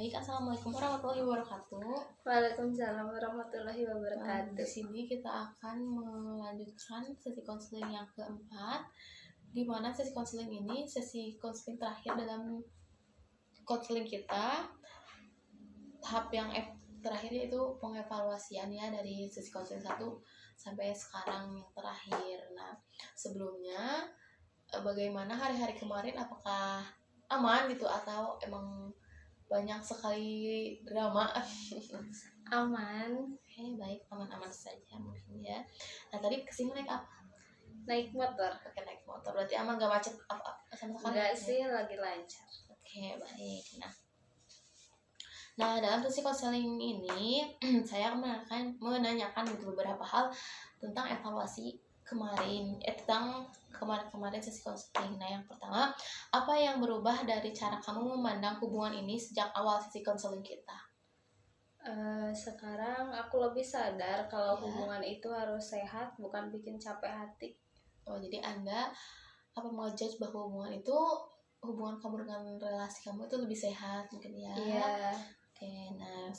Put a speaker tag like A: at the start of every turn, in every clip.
A: Baik, assalamualaikum warahmatullahi wabarakatuh.
B: Waalaikumsalam warahmatullahi
A: Di
B: wabarakatuh.
A: sini kita akan melanjutkan sesi konseling yang keempat, di mana sesi konseling ini sesi konseling terakhir dalam konseling kita. Tahap yang terakhir yaitu pengevaluasian ya dari sesi konseling 1 sampai sekarang yang terakhir. Nah, sebelumnya bagaimana hari-hari kemarin, apakah aman gitu atau emang banyak sekali drama?
B: Aman.
A: Oke, baik, aman-aman saja mungkin ya. Nah, tadi kesini naik apa?
B: Naik motor.
A: Oke, naik motor, berarti aman, gak macet apa sama sekali?
B: Enggak sih, lagi lancar.
A: Oke, baik. Nah, dalam sesi konseling ini saya akan menanyakan gitu beberapa hal tentang evaluasi tentang kemarin sesi konseling. Nah, yang pertama, apa yang berubah dari cara kamu memandang hubungan ini sejak awal sesi konseling kita?
B: Sekarang aku lebih sadar kalau
A: Ya.
B: hubungan itu harus sehat, bukan bikin capek hati.
A: Oh, jadi Anda menjudge bahwa hubungan kamu dengan relasi kamu itu lebih sehat mungkin ya?
B: Iya.
A: Oke, nah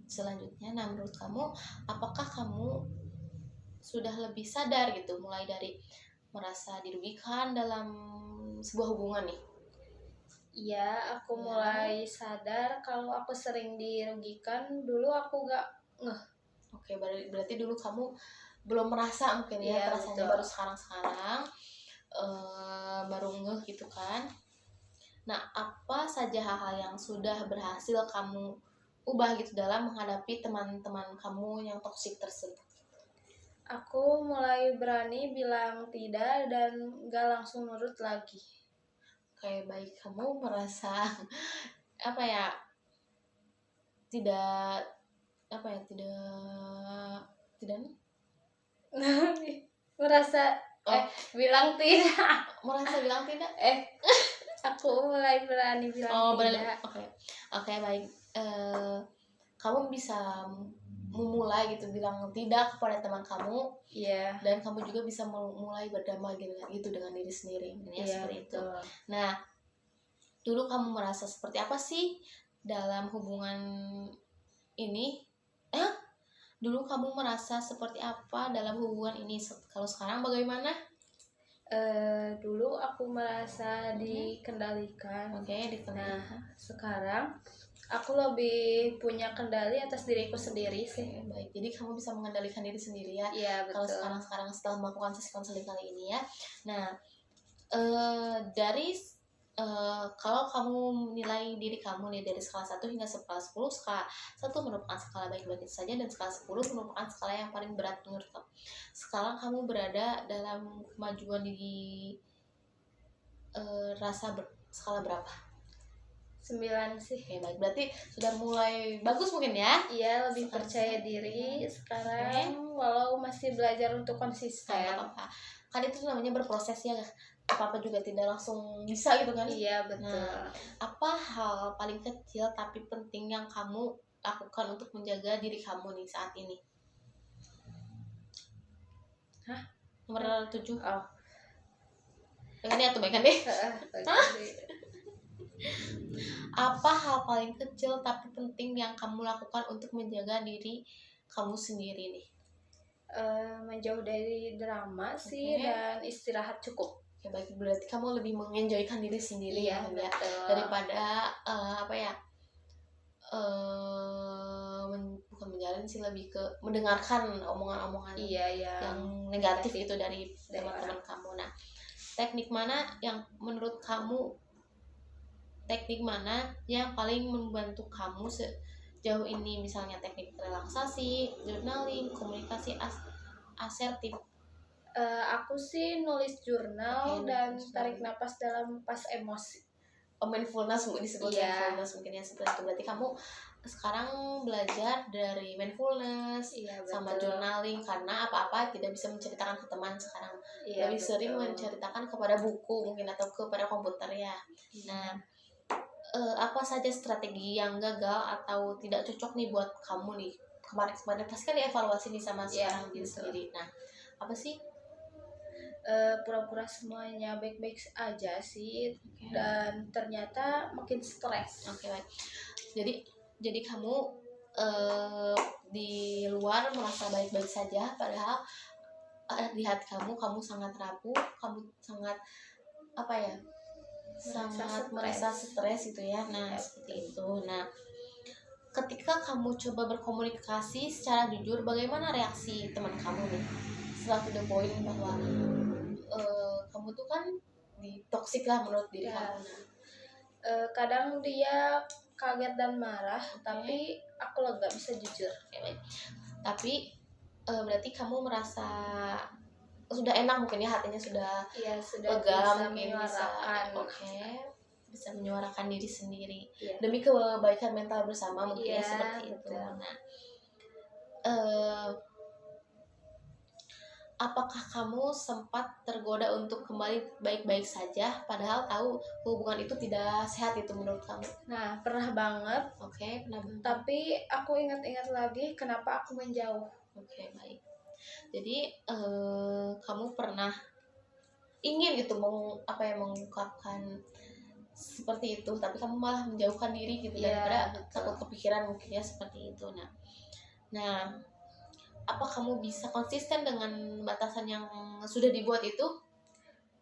A: selanjutnya, menurut kamu, apakah kamu sudah lebih sadar gitu, mulai dari merasa dirugikan dalam sebuah hubungan nih?
B: Iya, aku
A: Ya.
B: mulai sadar kalau aku sering dirugikan. Dulu aku gak ngeh.
A: Oke, berarti dulu kamu belum merasa mungkin ya,
B: Iya,
A: rasanya
B: betul.
A: baru sekarang baru ngeh gitu kan. Nah, apa saja hal-hal yang sudah berhasil kamu ubah gitu dalam menghadapi teman-teman kamu yang toksik tersebut?
B: Aku mulai berani bilang tidak dan gak langsung nurut lagi.
A: Kayak baik, kamu merasa tidak
B: merasa bilang tidak.
A: merasa bilang tidak?
B: Aku mulai berani bilang tidak.
A: Oke, baik. Kamu bisa memulai gitu bilang tidak kepada teman kamu.
B: Iya.
A: Dan kamu juga bisa mulai berdamai dengan diri sendiri ya, seperti itu. Nah, dulu kamu merasa seperti apa sih dalam hubungan ini? Dulu kamu merasa seperti apa dalam hubungan ini? Kalau sekarang bagaimana?
B: Dulu aku merasa dikendalikan.
A: Oke, dikendalikan.
B: Nah, sekarang aku lebih punya kendali atas diriku sendiri sih.
A: Baik, jadi kamu bisa mengendalikan diri sendiri ya.
B: Iya, betul.
A: Kalau sekarang setelah melakukan sesi konseling kali ini ya. Nah, kalau kamu nilai diri kamu nih dari skala 1 hingga skala 10, skala 1 merupakan skala baik-baik saja dan skala 10 merupakan skala yang paling berat menurut kamu. Sekarang kamu berada dalam kemajuan di skala berapa?
B: 9 sih.
A: Oke, baik, berarti sudah mulai bagus mungkin ya?
B: Iya, lebih percaya diri sekarang. Walau masih belajar untuk konsisten.
A: Kan itu namanya berproses ya, apa-apa juga tidak langsung bisa gitu kan?
B: Iya, betul.
A: Nah, apa hal paling kecil tapi penting yang kamu lakukan untuk menjaga diri kamu nih saat ini? Nomor 7. Baikkan deh. Apa hal paling kecil tapi penting yang kamu lakukan untuk menjaga diri kamu sendiri nih?
B: Menjauh dari drama sih, dan istirahat cukup.
A: Oke, baik, berarti kamu lebih mengenjoykan diri sendiri ya, daripada bukan menjalin sih, lebih ke mendengarkan omongan-omongan yang negatif itu dari teman-teman kamu. Nah, teknik mana yang paling membantu kamu sejauh ini? Misalnya teknik relaksasi, journaling, komunikasi asertif.
B: Aku sih nulis jurnal dan tarik napas dalam pas emosi.
A: Mindfulness disebut. Mindfulness mungkin ya, seperti itu. Berarti kamu sekarang belajar dari mindfulness sama journaling, karena apa-apa tidak bisa menceritakan ke teman sekarang. Lebih sering menceritakan kepada buku mungkin atau kepada komputer ya. Nah, apa saja strategi yang gagal atau tidak cocok nih buat kamu nih? Kemarin pasti kan dievaluasi nih sama sekarang diri sendiri. Nah, apa sih
B: pura-pura semuanya baik-baik aja sih,
A: Oke.
B: dan ternyata makin stres.
A: Oke, baik. Jadi kamu di luar merasa baik-baik saja, padahal di hati kamu sangat rapuh, kamu sangat apa ya, sangat merasa stres gitu ya. Nah,
B: Ya.
A: seperti itu. Nah, ketika kamu coba berkomunikasi secara jujur, bagaimana reaksi teman kamu nih setelah to the point bahwa kamu tuh kan toksik lah menurut diri
B: Ya.
A: kamu. Nah,
B: Kadang dia kaget dan marah,
A: Oke.
B: tapi aku lega, bisa jujur.
A: Oke, baik. Tapi berarti kamu merasa sudah enak mungkin ya, hatinya sudah
B: Iya, sudah
A: lega,
B: bisa
A: mungkin bisa
B: menyuarakan.
A: bisa menyuarakan diri sendiri
B: Iya.
A: demi kebaikan mental bersama mungkin ya,
B: Iya,
A: seperti itu.
B: betul.
A: Nah, apakah kamu sempat tergoda untuk kembali baik-baik saja padahal tahu hubungan itu tidak sehat itu menurut kamu?
B: Nah, pernah banget,
A: Oke, pernah banget.
B: tapi aku ingat-ingat lagi kenapa aku menjauh.
A: Oke, baik. Jadi kamu pernah ingin gitu mengungkapkan seperti itu, tapi kamu malah menjauhkan diri gitu,
B: Iya,
A: daripada
B: betul.
A: takut kepikiran mungkin ya, seperti itu. Nah, apa kamu bisa konsisten dengan batasan yang sudah dibuat itu?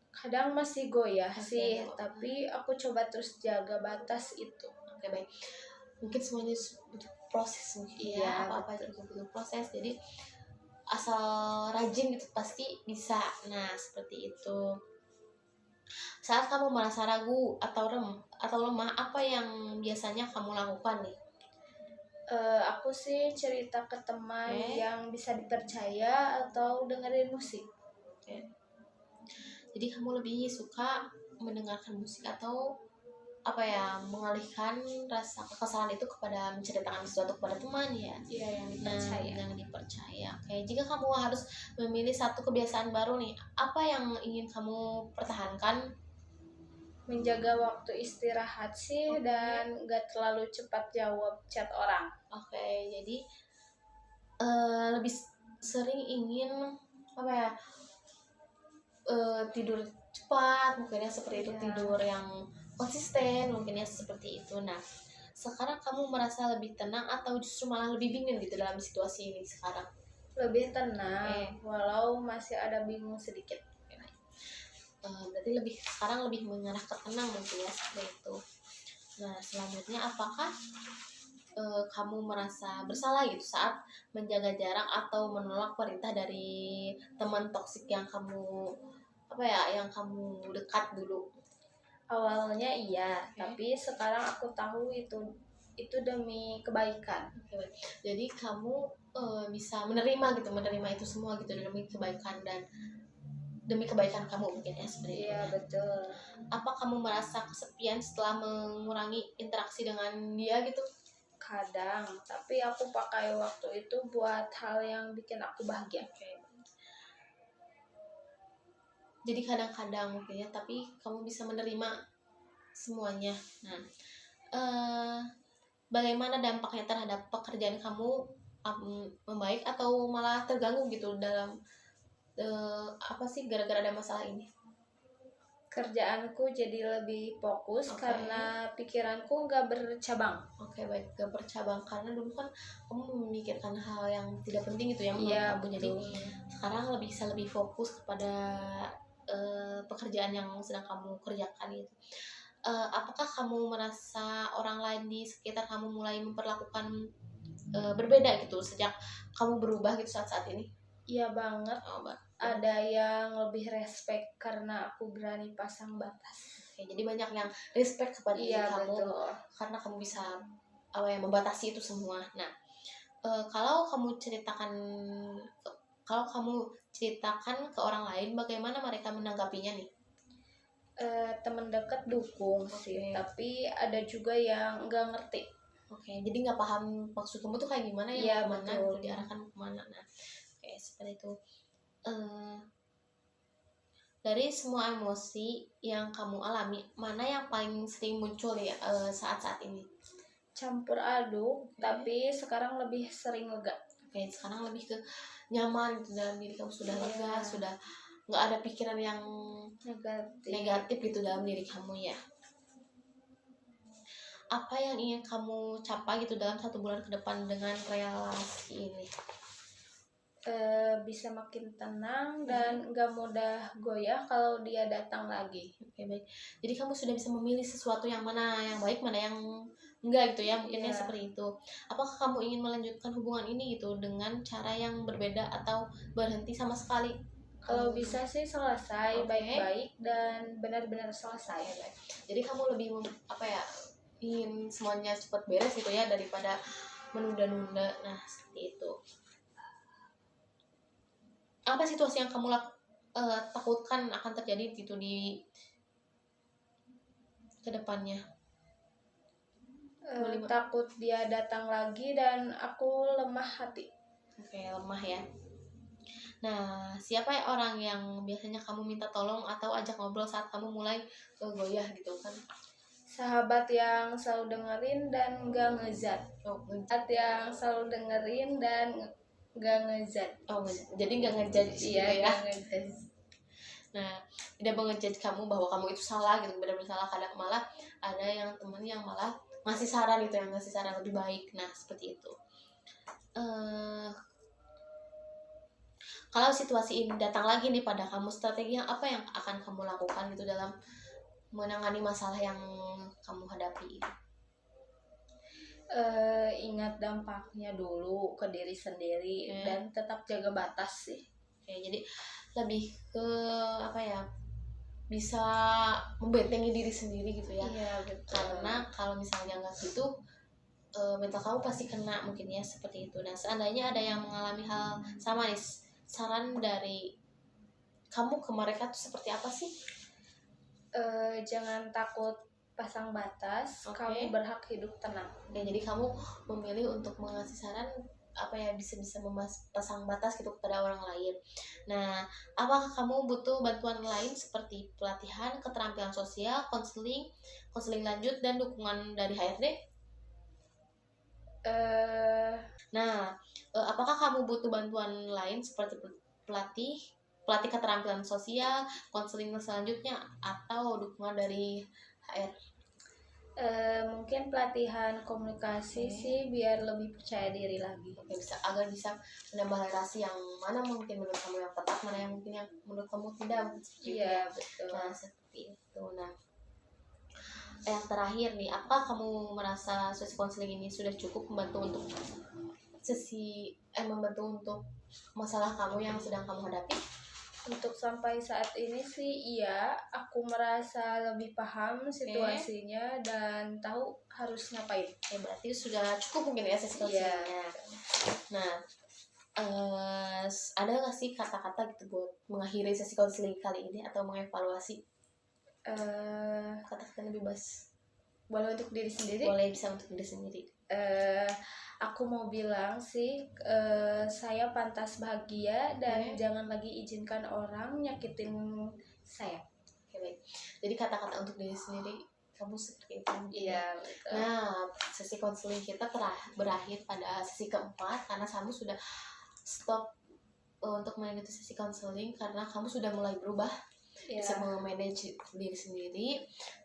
B: Kadang masih goyah
A: Masih
B: sih,
A: ada.
B: tapi aku coba terus jaga batas itu.
A: Oke, baik. Mungkin semuanya butuh proses mungkin
B: Iya,
A: ya, apa-apa juga butuh proses. Jadi asal rajin gitu pasti bisa. Nah, seperti itu. Saat kamu merasa ragu atau lemah, apa yang biasanya kamu lakukan nih?
B: Aku sih cerita ke teman
A: Oke.
B: yang bisa dipercaya atau dengerin musik.
A: Jadi kamu lebih suka mendengarkan musik atau apa ya, mengalihkan rasa kekesalan itu kepada menceritakan sesuatu kepada teman ya?
B: Iya, yang
A: Nah,
B: dipercaya.
A: yang dipercaya. Oke, jika kamu harus memilih satu kebiasaan baru nih, apa yang ingin kamu pertahankan?
B: Menjaga waktu istirahat sih,
A: Oke.
B: dan gak terlalu cepat jawab chat orang.
A: Oke, jadi lebih sering ingin apa ya, tidur cepat mungkin ya, seperti itu.
B: Iya.
A: Tidur yang konsisten mungkin ya, seperti itu. Nah, sekarang kamu merasa lebih tenang atau justru malah lebih bingung gitu dalam situasi ini sekarang?
B: Lebih tenang, walau masih ada bingung sedikit.
A: Berarti sekarang lebih mengarah ke tenang mungkin ya, seperti itu. Nah, selanjutnya apakah kamu merasa bersalah gitu saat menjaga jarak atau menolak perintah dari teman toksik yang kamu dekat dulu?
B: Awalnya iya,
A: Oke.
B: tapi sekarang aku tahu itu demi kebaikan.
A: Oke, baik. Jadi kamu bisa menerima itu semua gitu demi kebaikan dan demi kebaikan kamu mungkin ya, seperti itu.
B: Iya, betul.
A: Apa kamu merasa kesepian setelah mengurangi interaksi dengan dia gitu?
B: Kadang, tapi aku pakai waktu itu buat hal yang bikin aku bahagia.
A: Oke. Jadi kadang-kadang mungkin ya, tapi kamu bisa menerima semuanya. Nah, bagaimana dampaknya terhadap pekerjaan kamu? Membaik atau malah terganggu gitu dalam apa sih gara-gara ada masalah ini?
B: Kerjaanku jadi lebih fokus.
A: Oke.
B: Karena pikiranku nggak bercabang.
A: Oke, baik, gak bercabang karena dulu kan kamu memikirkan hal yang tidak penting gitu ya menurut
B: Iya,
A: kamu. Jadi
B: betul.
A: sekarang bisa lebih fokus kepada pekerjaan yang sedang kamu kerjakan itu. Apakah kamu merasa orang lain di sekitar kamu mulai memperlakukan berbeda gitu sejak kamu berubah gitu saat ini?
B: Iya banget.
A: Mbak.
B: Ada yang lebih respect karena aku berani pasang batas.
A: Oke, jadi banyak yang respect kepada diri kamu,
B: betul.
A: karena kamu bisa membatasi itu semua. Nah, kalau kamu ceritakan ke orang lain, bagaimana mereka menanggapinya nih?
B: Teman dekat dukung sih,
A: Oke.
B: tapi ada juga yang nggak ngerti.
A: Oke, jadi nggak paham maksud kamu tuh kayak gimana ya,
B: Iya,
A: kemana
B: betul.
A: gitu, diarahkan kemana. Nah, oke, seperti itu. Dari semua emosi yang kamu alami, mana yang paling sering muncul ya saat-saat ini?
B: Campur aduk, tapi sekarang lebih sering lega.
A: Oke, sekarang lebih ke nyaman gitu dalam diri kamu, sudah lega, sudah nggak ada pikiran yang negatif gitu dalam diri kamu ya. Apa yang ingin kamu capai gitu dalam 1 bulan ke depan dengan relasi ini?
B: Bisa makin tenang dan gak mudah goyah kalau dia datang lagi.
A: Oke, baik. Jadi kamu sudah bisa memilih sesuatu yang mana yang baik, mana yang enggak gitu ya, mungkinnya
B: Iya.
A: seperti itu. Apakah kamu ingin melanjutkan hubungan ini gitu dengan cara yang berbeda atau berhenti sama sekali?
B: Kalau bisa sih selesai
A: Oke.
B: baik-baik dan benar-benar selesai.
A: Jadi kamu lebih ingin semuanya cepat beres gitu ya daripada menunda-nunda. Nah, seperti itu. Apa situasi yang kamu takutkan akan terjadi gitu di kedepannya?
B: Takut dia datang lagi dan aku lemah hati.
A: Oke, lemah ya. Nah, siapa ya orang yang biasanya kamu minta tolong atau ajak ngobrol saat kamu mulai goyah gitu kan?
B: Sahabat yang selalu dengerin dan gak ngezat. Sahabat yang selalu dengerin dan gak ngezat.
A: Jadi gak ngejudge gitu ya?
B: Gak ngejudge.
A: Nah, tidak mengejudge kamu bahwa kamu itu salah gitu, benar-benar salah. Kadang malah ada yang temen yang malah ngasih saran gitu, yang ngasih saran lebih baik. Nah, seperti itu. Kalau situasi ini datang lagi nih pada kamu, strategi yang apa yang akan kamu lakukan gitu dalam menangani masalah yang kamu hadapi?
B: Ingat dampaknya dulu ke diri sendiri dan tetap jaga batas sih.
A: Jadi lebih ke apa ya, bisa membentengi diri sendiri gitu ya.
B: Iya, betul.
A: Karena kalau misalnya nggak gitu, mental kamu pasti kena mungkin ya, seperti itu. Nah, seandainya ada yang mengalami hal sama nih, saran dari kamu ke mereka tuh seperti apa sih?
B: Jangan takut pasang batas. Kamu berhak hidup tenang.
A: Jadi kamu memilih untuk mengasih saran apa ya, bisa pasang batas gitu kepada orang lain. Nah, apakah kamu butuh bantuan lain seperti pelatihan, keterampilan sosial, konseling lanjut, dan dukungan dari HRD? Nah, apakah kamu butuh bantuan lain seperti pelatih keterampilan sosial, konseling selanjutnya, atau dukungan dari HR?
B: Mungkin pelatihan komunikasi sih biar lebih percaya diri lagi.
A: Agar bisa menambah relasi yang mana mungkin menurut kamu yang tepat, mana yang mungkin yang menurut kamu tidak.
B: Iya, betul.
A: Nah, seperti itu. Nah, yang terakhir nih, apa kamu merasa sesi konseling ini sudah cukup membantu untuk masalah kamu yang sedang kamu hadapi?
B: Untuk sampai saat ini sih iya, aku merasa lebih paham situasinya dan tahu harus ngapain.
A: Berarti sudah cukup mungkin ya sesi konselingnya. Nah, ada nggak sih kata-kata gitu buat mengakhiri sesi konseling kali ini atau mengevaluasi? Kata-kata lebih bebas.
B: Boleh untuk diri sendiri?
A: Boleh, bisa untuk diri sendiri.
B: Aku mau bilang sih, saya pantas bahagia dan jangan lagi izinkan orang nyakitin saya.
A: Baik. Jadi kata-kata untuk diri sendiri kamu seperti itu.
B: Iya, betul.
A: Nah, sesi konseling kita berakhir pada sesi keempat karena kamu sudah stop untuk mengikuti sesi konseling karena kamu sudah mulai berubah, bisa memanage diri sendiri.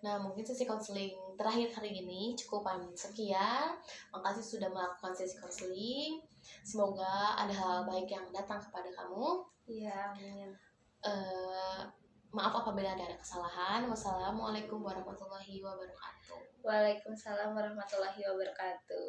A: Nah, mungkin sesi konseling terakhir hari ini cukupan sekian. Makasih sudah melakukan sesi konseling. Semoga ada hal baik yang datang kepada kamu.
B: Iya, amin.
A: Maaf apabila ada kesalahan. Wassalamualaikum warahmatullahi wabarakatuh.
B: Waalaikumsalam warahmatullahi wabarakatuh.